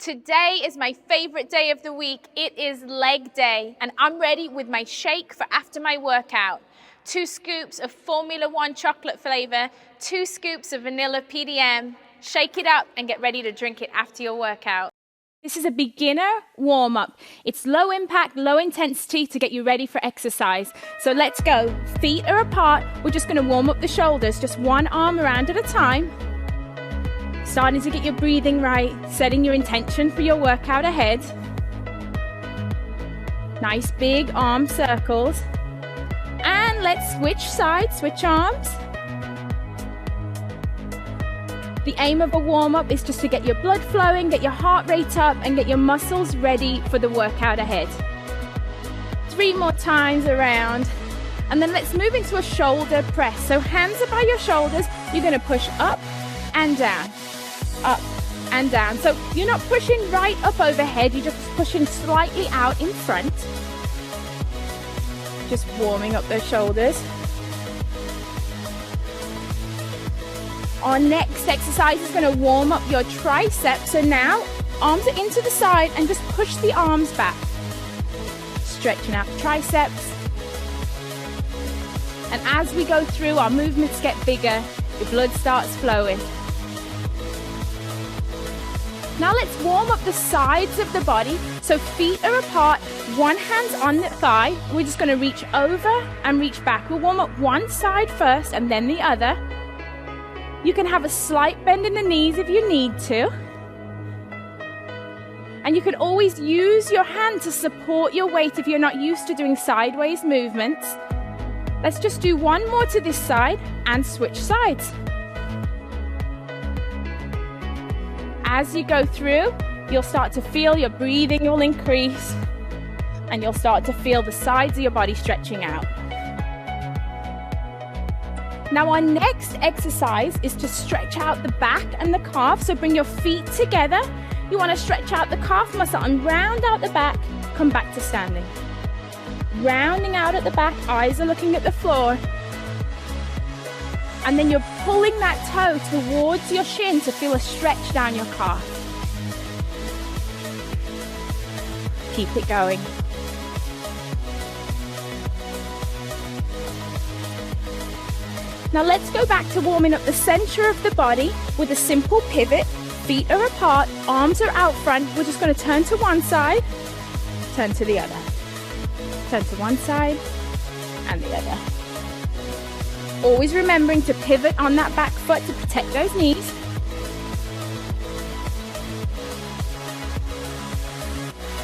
Today is my favorite day of the week. It is leg day, and I'm ready with my shake for after my workout. 2 scoops of Formula 1 chocolate flavor, 2 scoops of vanilla PDM. Shake it up and get ready to drink it after your workout. This is a beginner warm-up. It's low impact, low intensity to get you ready for exercise. So let's go. Feet are apart. We're just going to warm up the shoulders, just one arm around at a time. Starting to get your breathing right, setting your intention for your workout ahead. Nice big arm circles. And let's switch sides, switch arms. The aim of a warm-up is just to get your blood flowing, get your heart rate up, and get your muscles ready for the workout ahead. 3 more times around. And then let's move into a shoulder press. So hands are by your shoulders. You're going to push up and down. Up and down. So you're not pushing right up overhead, you're just pushing slightly out in front. Just warming up those shoulders. Our next exercise is going to warm up your triceps. So now arms are into the side and just push the arms back. Stretching out the triceps. And as we go through, our movements get bigger, your blood starts flowing. Now let's warm up the sides of the body. So feet are apart, one hand's on the thigh. We're just going to reach over and reach back. We'll warm up one side first and then the other. You can have a slight bend in the knees if you need to. And you can always use your hand to support your weight if you're not used to doing sideways movements. Let's just do one more to this side and switch sides. As you go through, you'll start to feel your breathing will increase and you'll start to feel the sides of your body stretching out. Now our next exercise is to stretch out the back and the calf. So bring your feet together. You want to stretch out the calf muscle and round out the back. Come back to standing. Rounding out at the back, eyes are looking at the floor. And then you're pulling that toe towards your shin to feel a stretch down your calf. Keep it going. Now let's go back to warming up the center of the body with a simple pivot. Feet are apart, arms are out front. We're just going to turn to one side, turn to the other. Turn to one side and the other. Always remembering to pivot on that back foot to protect those knees.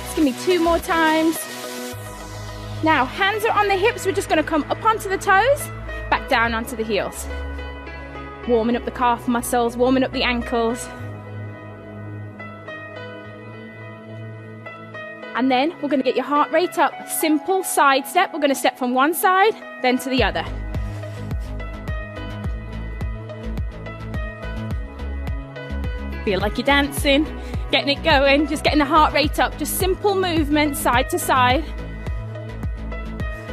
Just give me 2 more times. Now, hands are on the hips. We're just going to come up onto the toes, back down onto the heels. Warming up the calf muscles, warming up the ankles. And then we're going to get your heart rate up. Simple side step. We're going to step from one side, then to the other. Feel like you're dancing, getting it going, just getting the heart rate up. Just simple movement, side to side.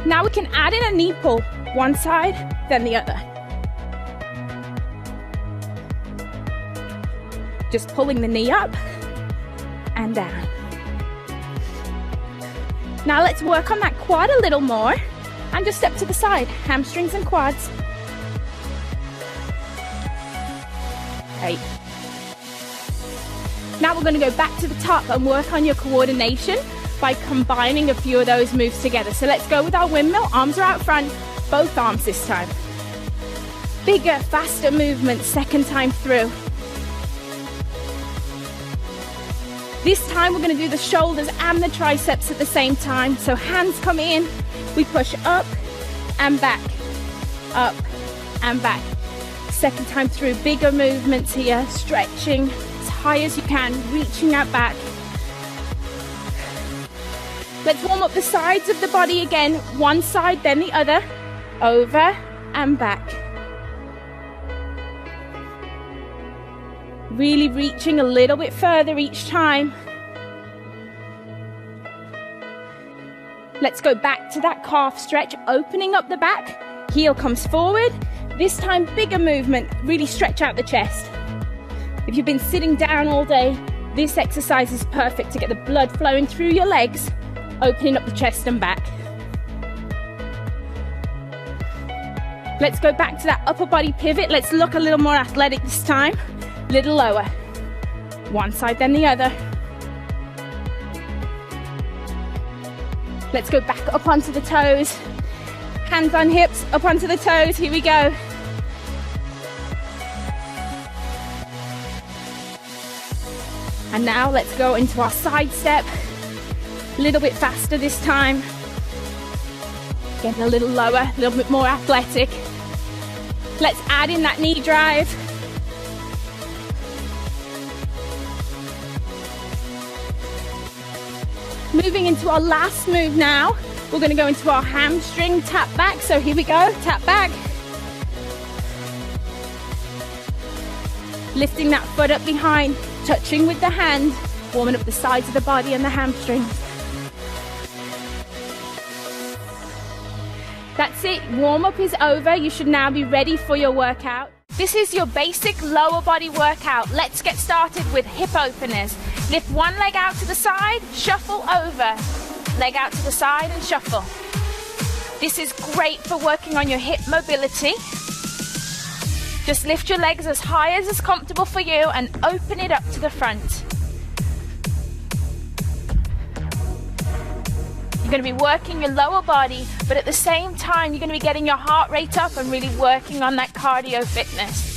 Now we can add in a knee pull. One side, then the other. Just pulling the knee up and down. Now let's work on that quad a little more and just step to the side, hamstrings and quads. 8. Now we're going to go back to the top and work on your coordination by combining a few of those moves together. So let's go with our windmill. Arms are out front, both arms this time. Bigger, faster movement, second time through. This time we're going to do the shoulders and the triceps at the same time. So hands come in, we push up and back, up and back. Second time through, bigger movements here, stretching as high as you can, reaching out back. Let's warm up the sides of the body again, one side then the other, over and back. Really reaching a little bit further each time. Let's go back to that calf stretch, opening up the back, heel comes forward. This time bigger movement, really stretch out the chest. If you've been sitting down all day, This exercise is perfect to get the blood flowing through your legs, opening up the chest and back. Let's go back to that upper body pivot. Let's look a little more athletic this time. Little lower. One side then the other. Let's go back up onto the toes. Hands on hips, up onto the toes. Here we go. And now let's go into our side step. A little bit faster this time. Getting a little lower, a little bit more athletic. Let's add in that knee drive. Moving into our last move now. We're going to go into our hamstring tap back. So here we go, tap back. Lifting that foot up behind, touching with the hand, warming up the sides of the body and the hamstrings. That's it, warm up is over. You should now be ready for your workout. This is your basic lower body workout. Let's get started with hip openers. Lift one leg out to the side, shuffle over. Leg out to the side and shuffle. This is great for working on your hip mobility. Just lift your legs as high as is comfortable for you and open it up to the front. You're going to be working your lower body, but at the same time, you're going to be getting your heart rate up and really working on that cardio fitness.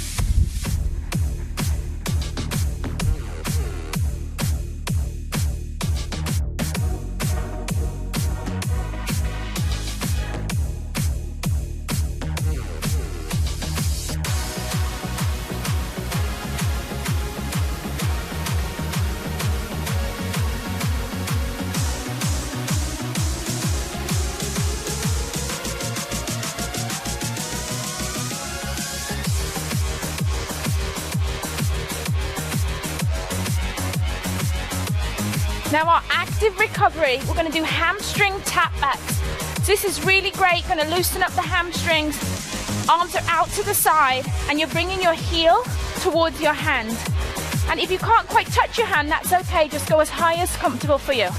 Now our active recovery, we're going to do hamstring tap backs. So this is really great, going to loosen up the hamstrings. Arms are out to the side and you're bringing your heel towards your hand. And if you can't quite touch your hand, that's okay, just go as high as comfortable for you.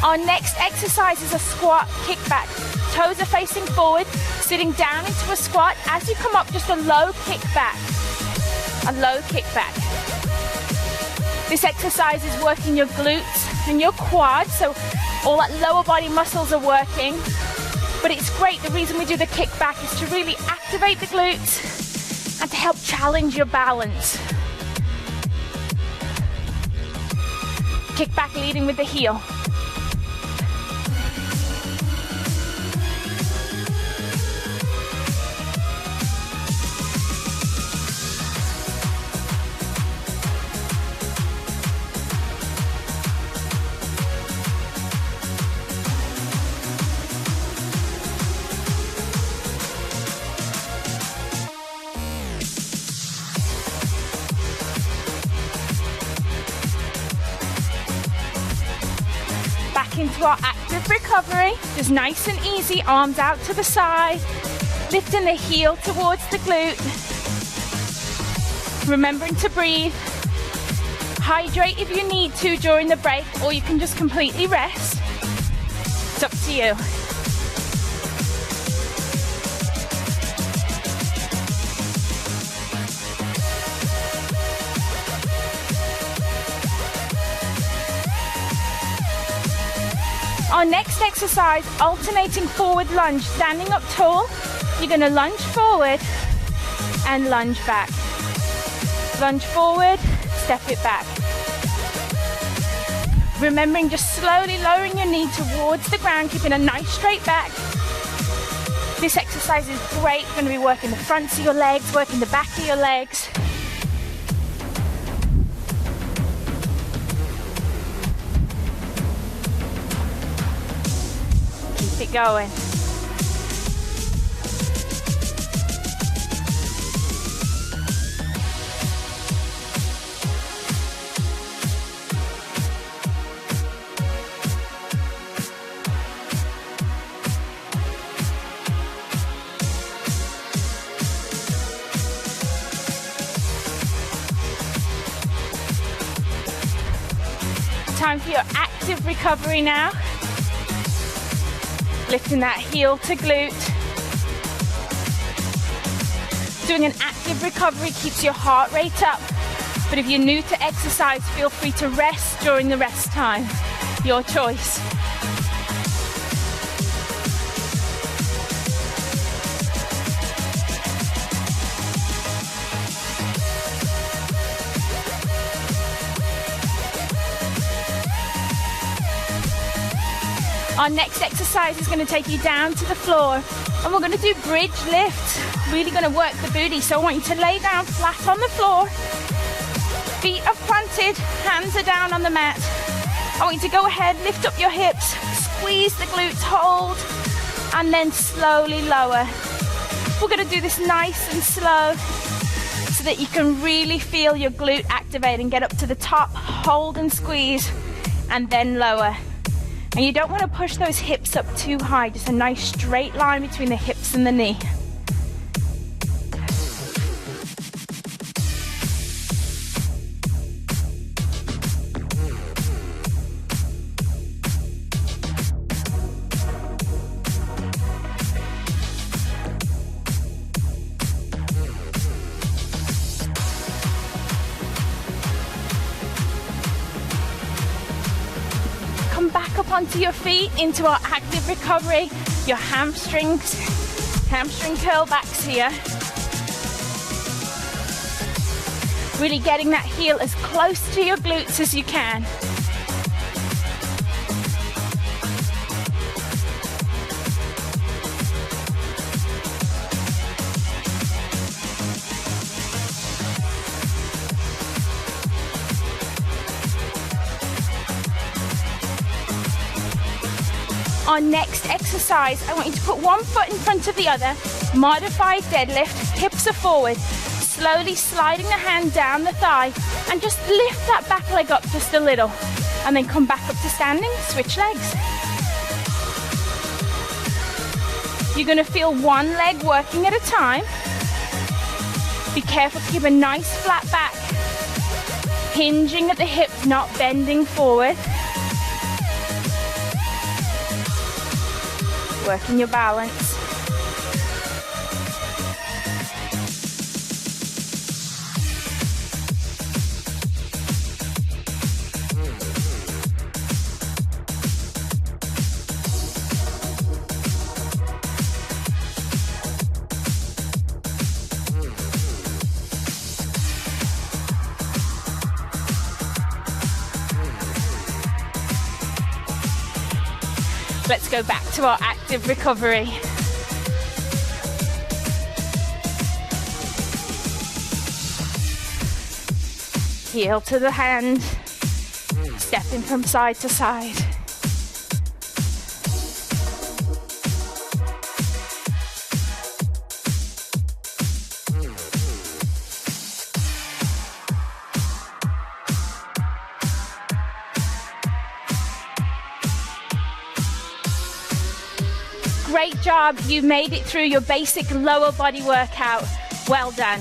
Our next exercise is a squat kickback. Toes are facing forward, sitting down into a squat. As you come up, just a low kickback. A low kickback. This exercise is working your glutes and your quads, so all that lower body muscles are working. But it's great, the reason we do the kickback is to really activate the glutes and to help challenge your balance. Kickback leading with the heel. Into our active recovery, just nice and easy, arms out to the side, lifting the heel towards the glute, remembering to breathe, hydrate if you need to during the break, or you can just completely rest. It's up to you. Our next exercise, alternating forward lunge, standing up tall. You're going to lunge forward and lunge back. Lunge forward, step it back. Remembering just slowly lowering your knee towards the ground, keeping a nice straight back. This exercise is great. You're going to be working the fronts of your legs, working the back of your legs. Keep it going. Time for your active recovery now. Lifting that heel to glute. Doing an active recovery keeps your heart rate up. But if you're new to exercise, feel free to rest during the rest time. Your choice. Our next exercise is going to take you down to the floor, and we're going to do bridge lift. Really going to work the booty, so I want you to lay down flat on the floor. Feet are planted, hands are down on the mat. I want you to go ahead, lift up your hips, squeeze the glutes, hold, and then slowly lower. We're going to do this nice and slow so that you can really feel your glute activate and get up to the top, hold and squeeze, and then lower. And you don't want to push those hips up too high, just a nice straight line between the hips and the knee. Onto your feet, into our active recovery. Your hamstring curl backs here. Really getting that heel as close to your glutes as you can. Our next exercise, I want you to put one foot in front of the other, modified deadlift, hips are forward, slowly sliding the hand down the thigh, and just lift that back leg up just a little, and then come back up to standing, switch legs. You're going to feel one leg working at a time. Be careful to keep a nice flat back, hinging at the hips, not bending forward. Working your balance. Let's go back to our active recovery. Heel to the hand, stepping from side to side. Great job, you made it through your basic lower body workout. Well done.